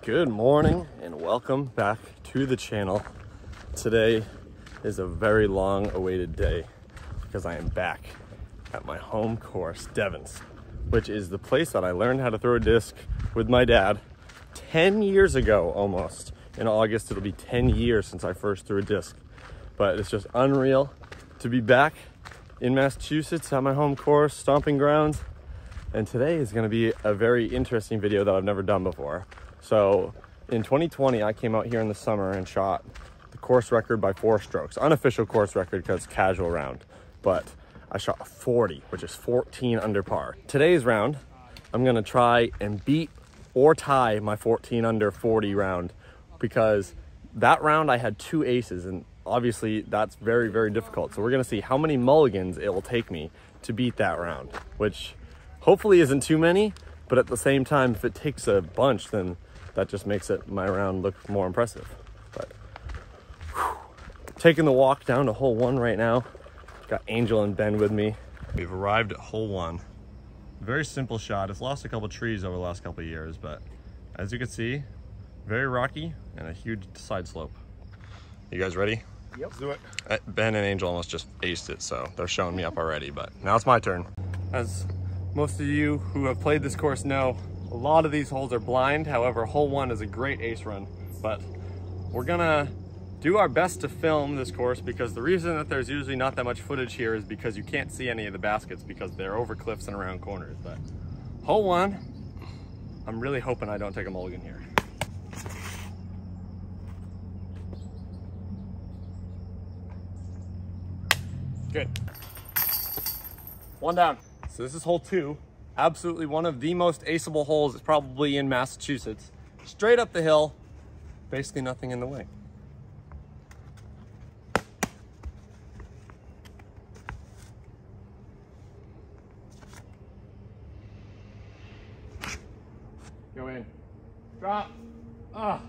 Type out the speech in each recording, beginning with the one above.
Good morning and welcome back to the channel. Today is a very long awaited day because I am back at my home course, Devens, which is the place that I learned how to throw a disc with my dad 10 years ago almost. In August, it'll be 10 years since I first threw a disc. But it's just unreal to be back in Massachusetts at my home course, stomping grounds. And today is gonna be a very interesting video that I've never done before. So in 2020, I came out here in the summer and shot the course record by 4 strokes. Unofficial course record because it's casual round, but I shot a 40, which is 14 under par. Today's round, I'm gonna try and beat or tie my 14 under 40 round, because that round I had 2 aces, and obviously that's very, very difficult. So we're gonna see how many mulligans it will take me to beat that round, which hopefully isn't too many, but at the same time, if it takes a bunch, then that just makes my round look more impressive. But taking the walk down to hole 1 right now. Got Angel and Ben with me. We've arrived at hole 1. Very simple shot. It's lost a couple trees over the last couple of years, but as you can see, very rocky and a huge side slope. You guys ready? Yep. Let's do it. Ben and Angel almost just aced it, so they're showing me up already, but now it's my turn. As most of you who have played this course know, a lot of these holes are blind. However, hole 1 is a great ace run, but we're gonna do our best to film this course, because the reason that there's usually not that much footage here is because you can't see any of the baskets because they're over cliffs and around corners. But hole 1, I'm really hoping I don't take a mulligan here. Good. 1 down. So this is hole 2. Absolutely one of the most aceable holes probably in Massachusetts. Straight up the hill, basically nothing in the way. Go in. Drop. Ah.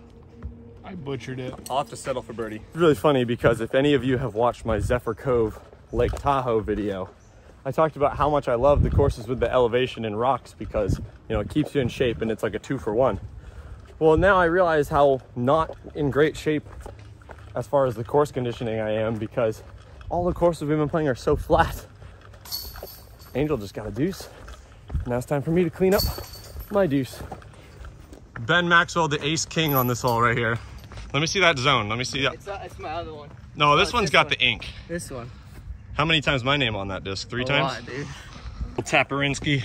I butchered it. I'll have to settle for birdie. It's really funny because if any of you have watched my Zephyr Cove Lake Tahoe video, I talked about how much I love the courses with the elevation and rocks because, you know, it keeps you in shape and it's like a 2-for-1. Well, now I realize how not in great shape as far as the course conditioning I am, because all the courses we've been playing are so flat. Angel just got a deuce. Now it's time for me to clean up my deuce. Ben Maxwell, the ace king on this hole right here. Let me see that zone. Let me see that. It's my other one. No, this one's got the ink. This one. How many times my name on that disc? 3 times? A lot, dude. Taparinsky.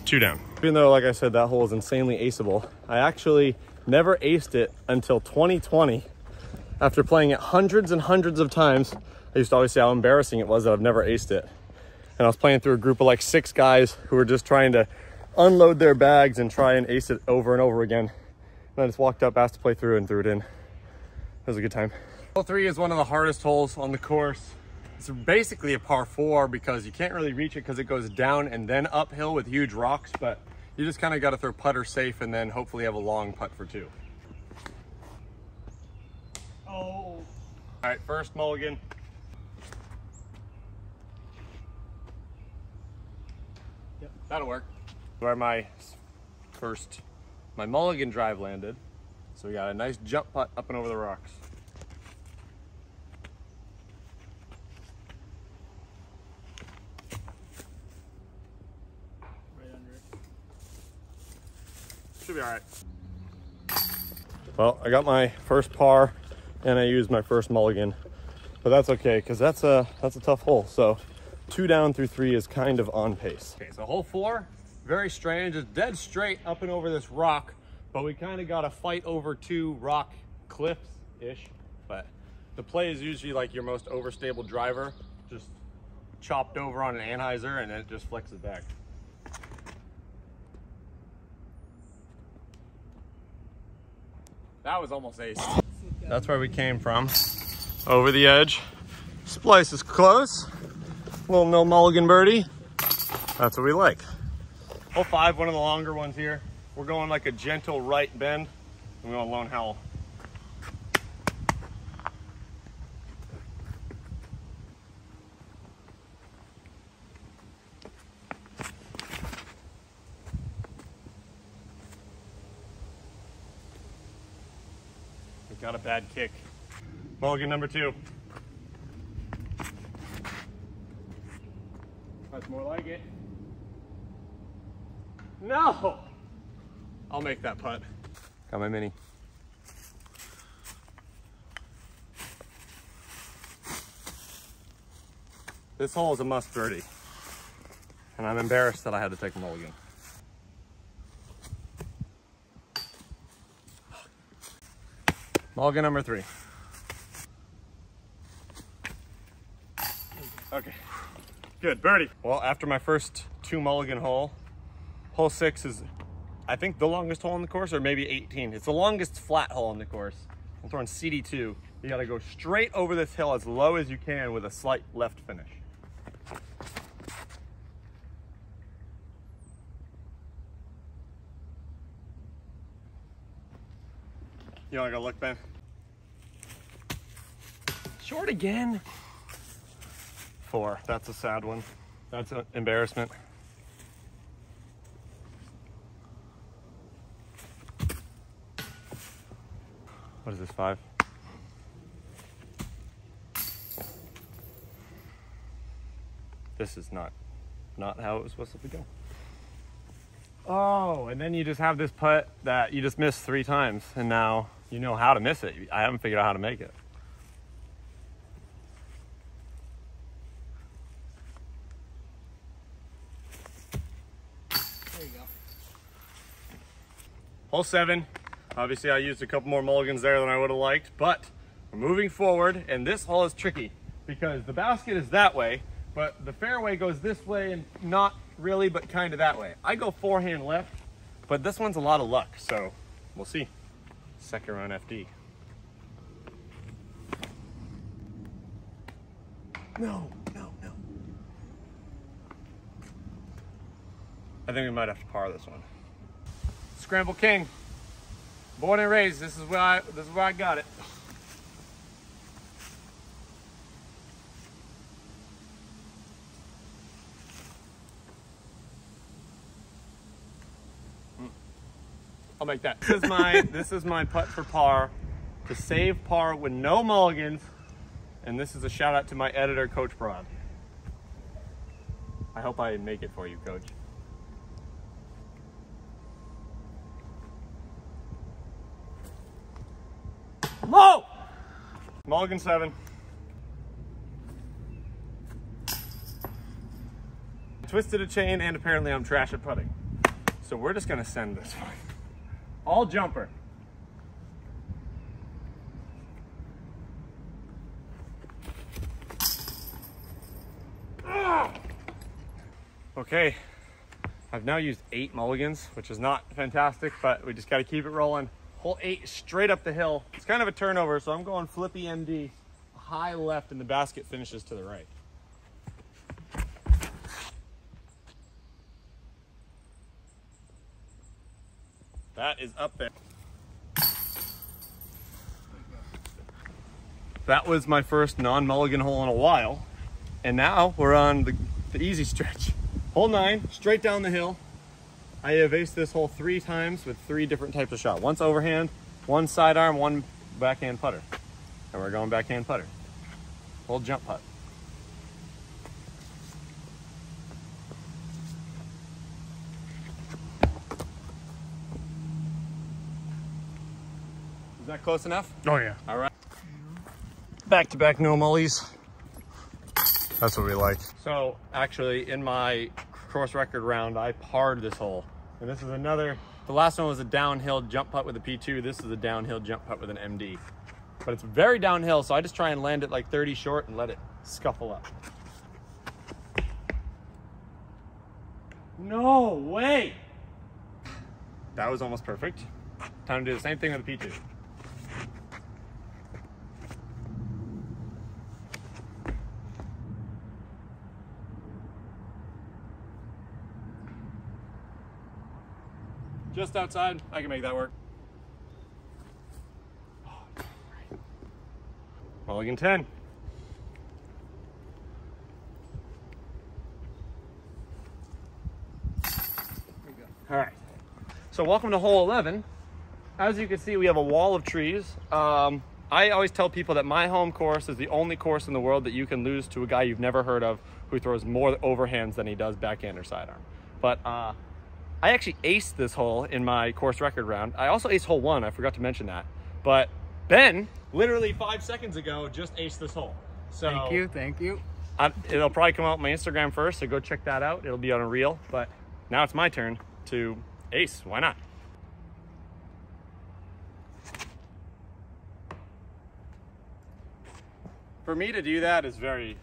2 down. Even though, like I said, that hole is insanely aceable, I actually never aced it until 2020. After playing it hundreds and hundreds of times, I used to always say how embarrassing it was that I've never aced it. And I was playing through a group of like 6 guys who were just trying to unload their bags and try and ace it over and over again. And I just walked up, asked to play through, and threw it in. It was a good time. Hole 3 is one of the hardest holes on the course. It's basically a par 4 because you can't really reach it because it goes down and then uphill with huge rocks, but you just kind of got to throw putter safe and then hopefully have a long putt for 2. Oh. All right, first mulligan. Yep, that'll work. Where my mulligan drive landed. So we got a nice jump putt up and over the rocks. Should be all right. Well, I got my first par and I used my first mulligan, but that's okay because that's a tough hole. So 2 down through 3 is kind of on pace. Okay, so hole 4, very strange. It's dead straight up and over this rock, but we kind of got to fight over 2 rock cliffs-ish. But the play is usually like your most overstable driver, just chopped over on an anhyzer and then it just flexes back. That was almost ace. That's where we came from. Over the edge. Splice is close. Little no mulligan birdie. That's what we like. Hole 5, one of the longer ones here. We're going like a gentle right bend. And we want lone howl. got a bad kick. Mulligan number 2. That's more like it. No! I'll make that putt. Got my mini. This hole is a must birdie. And I'm embarrassed that I had to take a mulligan. Mulligan number 3. Okay, good, birdie. Well, after my first 2 mulligan hole 6 is, I think, the longest hole on the course, or maybe 18. It's the longest flat hole on the course. I'm throwing CD2. You gotta go straight over this hill as low as you can with a slight left finish. You wanna go look, Ben? Short again. 4, that's a sad one. That's an embarrassment. What is this, 5? This is not how it was supposed to go. Oh, and then you just have this putt that you just missed 3 times, and now you know how to miss it. I haven't figured out how to make it. There you go. Hole 7. Obviously, I used a couple more mulligans there than I would have liked, but we're moving forward, and this hole is tricky because the basket is that way, but the fairway goes this way and not really, but kind of that way. I go forehand left, but this one's a lot of luck, so we'll see. Second round FD. No. I think we might have to par this one. Scramble King. Born and raised, this is where I got it. I'll make that. This is my putt for par, to save par with no mulligans, and this is a shout out to my editor, Coach Broad. I hope I make it for you, Coach. Low! Mulligan 7. Twisted a chain, and apparently I'm trash at putting. So we're just gonna send this one. All jumper. Okay, I've now used 8 mulligans, which is not fantastic, but we just gotta keep it rolling. Hole 8 straight up the hill. It's kind of a turnover, so I'm going flippy MD, high left, and the basket finishes to the right. That is up there. That was my first non-mulligan hole in a while, and now we're on the easy stretch. Hole 9, straight down the hill. I have aced this hole 3 times with 3 different types of shot. Once overhand, one sidearm, one backhand putter. And we're going backhand putter. Old jump putt. Is that close enough? Oh yeah. All right. Back-to-back no mullies. That's what we like. So actually in my course record round, I parred this hole. And this is another, the last one was a downhill jump putt with a P2. This is a downhill jump putt with an MD. But it's very downhill, so I just try and land it like 30 short and let it scuffle up. No way! That was almost perfect. Time to do the same thing with the P2. Just outside, I can make that work. Mulligan 10. All right, so welcome to hole 11. as you can see, we have a wall of trees. I always tell people that my home course is the only course in the world that you can lose to a guy you've never heard of who throws more overhands than he does backhand or sidearm. But I actually aced this hole in my course record round. I also aced hole 1, I forgot to mention that. But Ben, literally 5 seconds ago, just aced this hole. So Thank you. It'll probably come out on my Instagram first, so go check that out. It'll be on a reel, but now it's my turn to ace. Why not? For me to do that is very,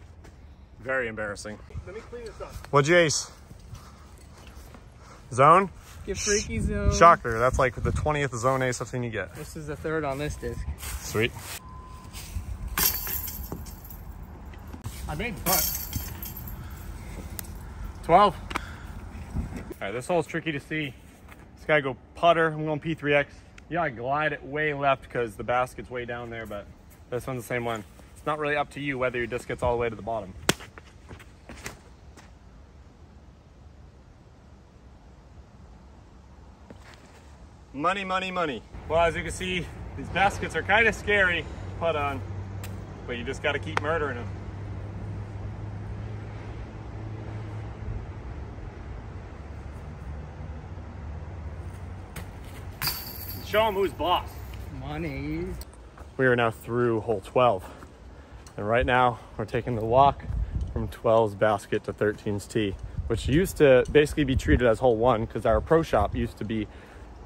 very embarrassing. Let me clean this up. What'd you ace? Zone? Get freaky zone. Shocker, that's like the 20th zone ace I've seen you get. This is the 3rd on this disc. Sweet. I made the putt. 12. All right, this hole's tricky to see. Just gotta go putter. I'm going P3X. Yeah, I glide it way left because the basket's way down there, but this one's the same one. It's not really up to you whether your disc gets all the way to the bottom. Money, money, money. Well, as you can see, these baskets are kind of scary to putt on, but you just got to keep murdering them. Show them who's boss. Money. We are now through hole 12. And right now we're taking the walk from 12's basket to 13's tee, which used to basically be treated as hole 1 because our pro shop used to be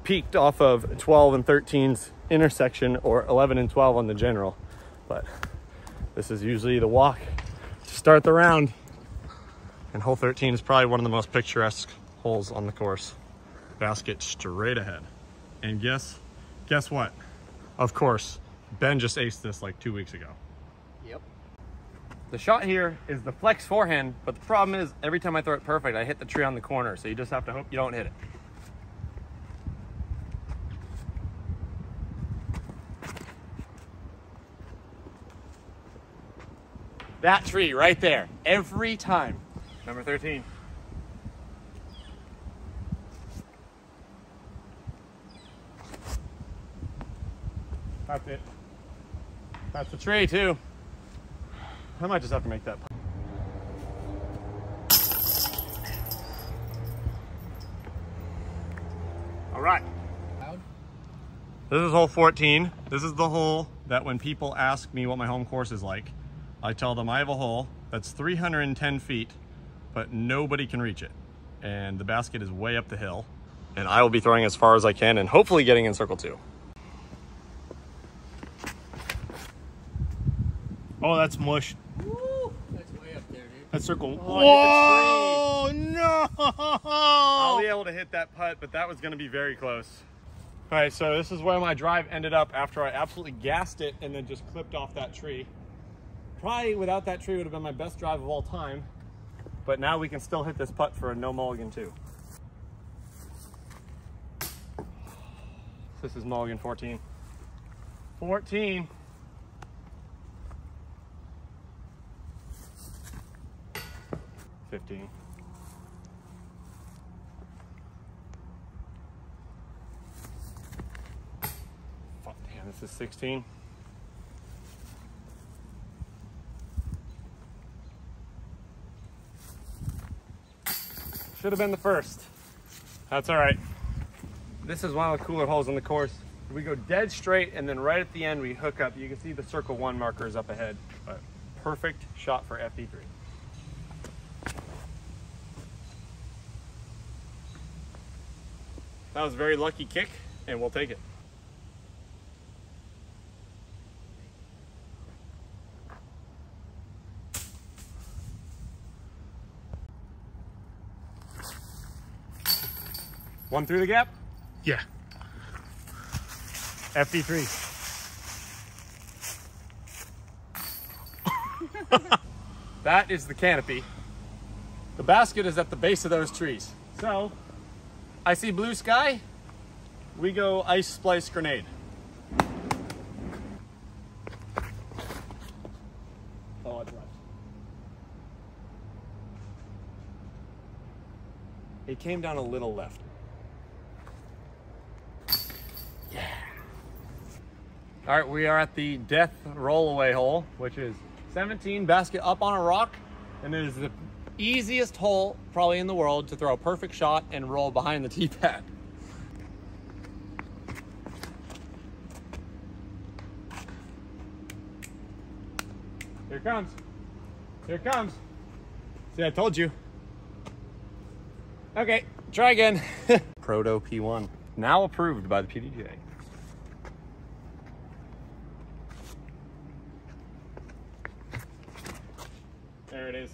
peaked off of 12 and 13's intersection or 11 and 12 on the general. But this is usually the walk to start the round. And hole 13 is probably one of the most picturesque holes on the course. Basket straight ahead. And guess what? Of course, Ben just aced this like 2 weeks ago. Yep. The shot here is the flex forehand, but the problem is every time I throw it perfect, I hit the tree on the corner. So you just have to hope you don't hit it. That tree right there, every time. Number 13. That's it. That's the tree too. I might just have to make that. All right. This is hole 14. This is the hole that when people ask me what my home course is like, I tell them I have a hole that's 310 feet, but nobody can reach it. And the basket is way up the hill. And I will be throwing as far as I can and hopefully getting in circle 2. Oh, that's mush. Woo! That's way up there, dude. That's circle. Oh, Whoa, no! I'll be able to hit that putt, but that was going to be very close. All right, so this is where my drive ended up after I absolutely gassed it and then just clipped off that tree. Probably without that tree would have been my best drive of all time, but now we can still hit this putt for a no mulligan too. This is mulligan 14. 14. $15. Fuck, damn, this is 16. Should have been the first. That's all right. This is one of the cooler holes on the course. We go dead straight and then right at the end we hook up. You can see the circle 1 markers up ahead. But perfect shot for FD3. That was a very lucky kick, and we'll take it. One through the gap? Yeah. FD3. That is the canopy. The basket is at the base of those trees. So, I see blue sky, we go ice splice grenade. Oh, it's left. It came down a little left. Yeah. All right, we are at the death rollaway hole, which is 17, basket up on a rock, and it is the easiest hole probably in the world to throw a perfect shot and roll behind the tee pad. Here it comes. Here it comes. See, I told you. Okay, try again. Proto P1, now approved by the PDGA. There it is.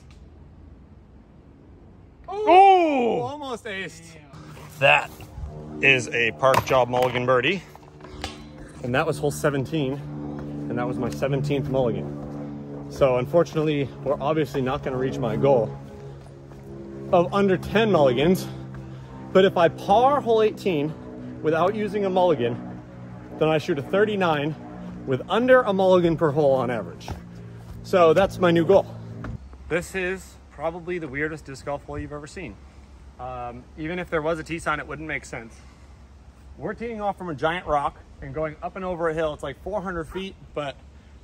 Oh! Almost aced. That is a park job mulligan birdie. And that was hole 17. And that was my 17th mulligan. So unfortunately, we're obviously not going to reach my goal of under 10 mulligans. But if I par hole 18 without using a mulligan, then I shoot a 39 with under a mulligan per hole on average. So that's my new goal. This is probably the weirdest disc golf hole you've ever seen. Even if there was a tee sign, it wouldn't make sense. We're teeing off from a giant rock and going up and over a hill. It's like 400 feet, but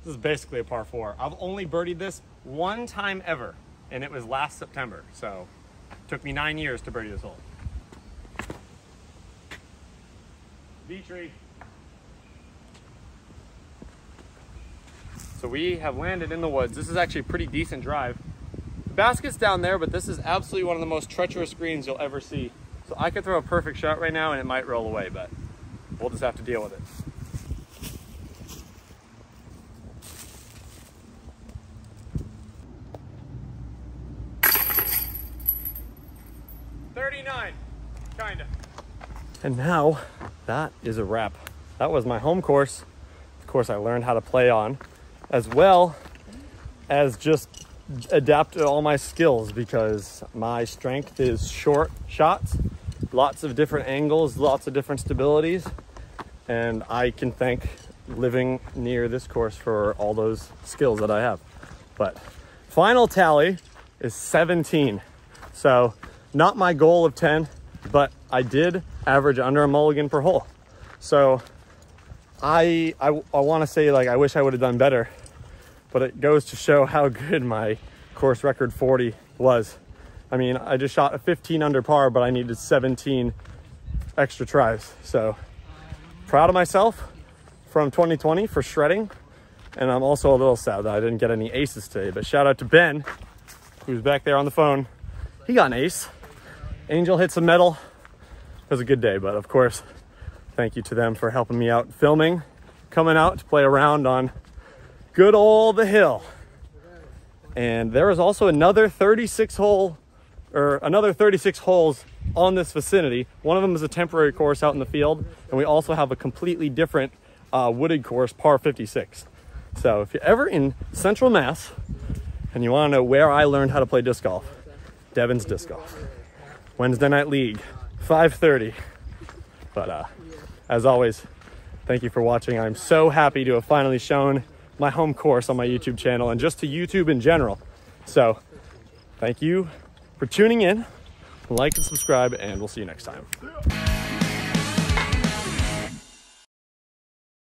this is basically a par 4. I've only birdied this one time ever, and it was last September. So it took me 9 years to birdie this hole. V-tree. So we have landed in the woods. This is actually a pretty decent drive. The basket's down there, but this is absolutely one of the most treacherous greens you'll ever see. So I could throw a perfect shot right now and it might roll away, but we'll just have to deal with it. Kinda. And now that is a wrap. That was my home course. Of course, I learned how to play on, as well as just adapt to all my skills, because my strength is short shots, lots of different angles, lots of different stabilities, and I can thank living near this course for all those skills that I have. But final tally is 17. So not my goal of 10, but I did average under a mulligan per hole. So I want to say, like, I wish I would have done better, but it goes to show how good my course record 40 was. I mean, I just shot a 15 under par, but I needed 17 extra tries. So proud of myself from 2020 for shredding. And I'm also a little sad that I didn't get any aces today, but shout out to Ben, who's back there on the phone. He got an ace. Angel hit some metal. It was a good day, but of course, thank you to them for helping me out filming, coming out to play around on good old the hill. And there is also another 36 holes on this vicinity. One of them is a temporary course out in the field, and we also have a completely different wooded course, par 56. So if you're ever in Central Mass and you want to know where I learned how to play disc golf, Devens Disc Golf. Wednesday night league, 5:30. But as always, thank you for watching. I'm so happy to have finally shown my home course on my YouTube channel and just to YouTube in general. So thank you for tuning in. Like and subscribe, and we'll see you next time.